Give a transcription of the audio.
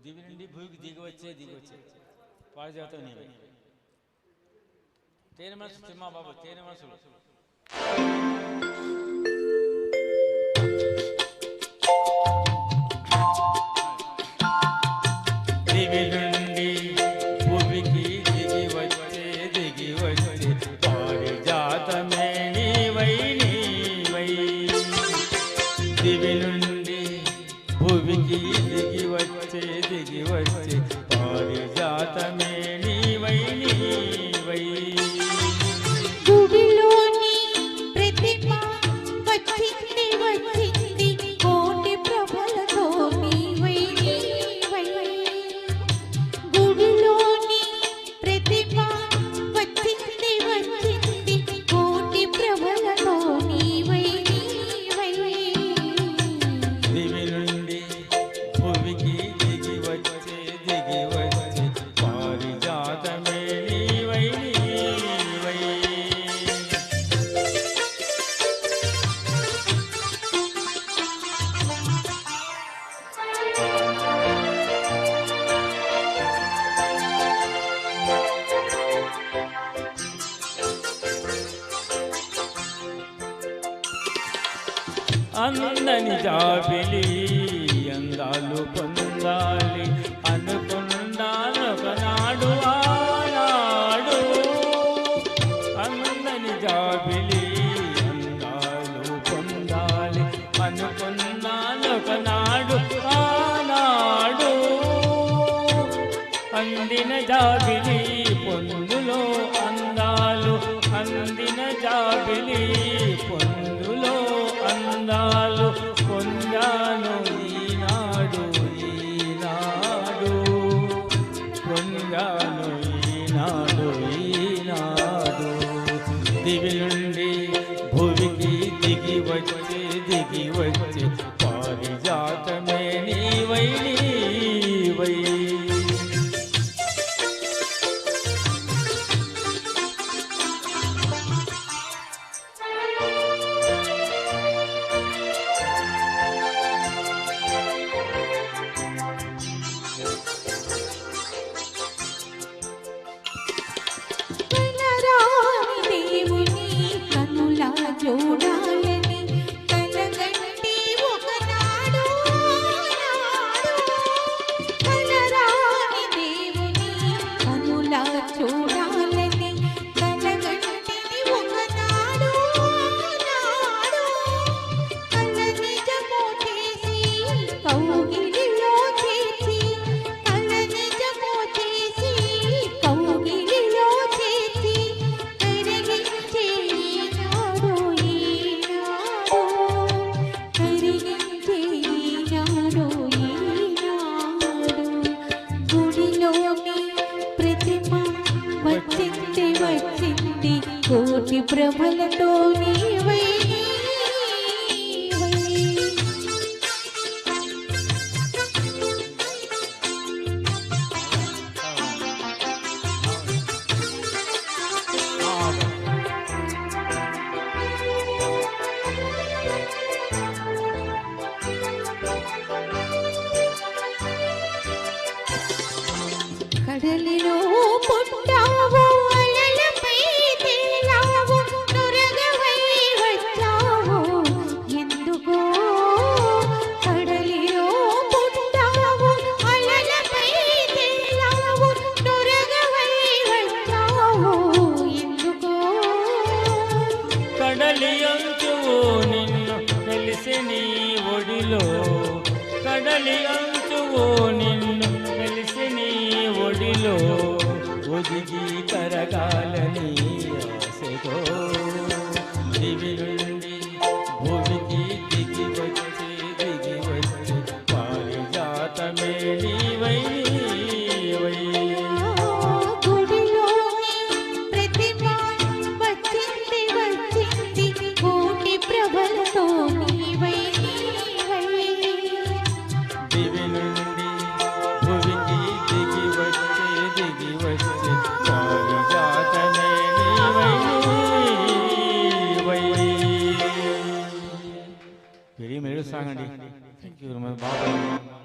దివి నుండి భూమికి దిగి వచ్చే పారిజాతం నీవే. తేనె మనసు తిమ్మా బాబు, తేనె మనసులు. దివి నుండి భూమికి దిగి వచ్చే పారిజాతమే నీవై నీవై. దివి నుండి భూమికి దిగి వచ్చే పారిజాతమే నీవై నీవై. గుడిలోని ప్రతిమ వచ్చింది వచ్చింది కోటి ప్రభలతో నీవై నీవై. గుడిలోని ప్రతిమ వచ్చింది వచ్చింది కోటి ప్రభలతో నీవై నీవై. దివి నుండి భూమికి దిగి వచ్చే పారిజాతమే నీవై నీవై. అందని జాబిలి అందాలు పొందాలి అనుకున్నాను ఒకనాడు ఆనాడు. అందని జాబిలి అందాలు పొందాలి అనుకున్నాను ఒకనాడు ఆనాడు. అందిన జాబిలి పొందులో అందాలు, అందిన జాబిలి పొందులో అందాలు పొందాను ఈనాడు ఈనాడు. పొందాను ఈనాడు ఈనాడు. దివి నుండి భూమికి దిగి వచ్చే పారిజాతమే నీవై నీవై. కలరాని దేవుని కనులా చూడాలని కలగంటి ఒకనాడు ఆనాడు. కలరాని దేవుని కనులా చూడాలని కలగంటి ఒకనాడు ఆనాడు. కల నిజము చేసి కౌగిలిలో చేర్చి, కల నిజము చేసి కౌగిలిలో చేర్చి కరిగించే ఈనాడు ఈనాడు. కరిగించే ఈనాడు ఈనాడు. గుడిలోని ప్రతిమ వచ్చింది వచ్చింది కోటి ప్రభలతో నీవై నీవై. కడలిలో పుట్టావు అలలపై తేలావు నురగవై వచ్చావు ఎందుకో. కడలిలో పుట్టావు అలలపై తేలావు నురగవై వచ్చావు ఎందుకో. కడలి అంచువు నిన్ను తెలిసి నీ ఒడిలో, కడలి అంచువు నిన్ను తెలిసి నీ ఒడిలో ఒదిగి కరగాలని ఆశతో. దివి నుండి భూమికి దిగి వచ్చే పారిజాతమే నీవై నీవై. గుడిలోని ప్రతిమ వచ్చింది వచ్చింది కోటి ప్రభలతో నీవై నీవై. దివి నుండి భూమికి దిగి వచ్చే పారిజాతమే నీవై నీవై. వెరీ మెరుగు సాంగ్ అండి. Thank you very much. బాగా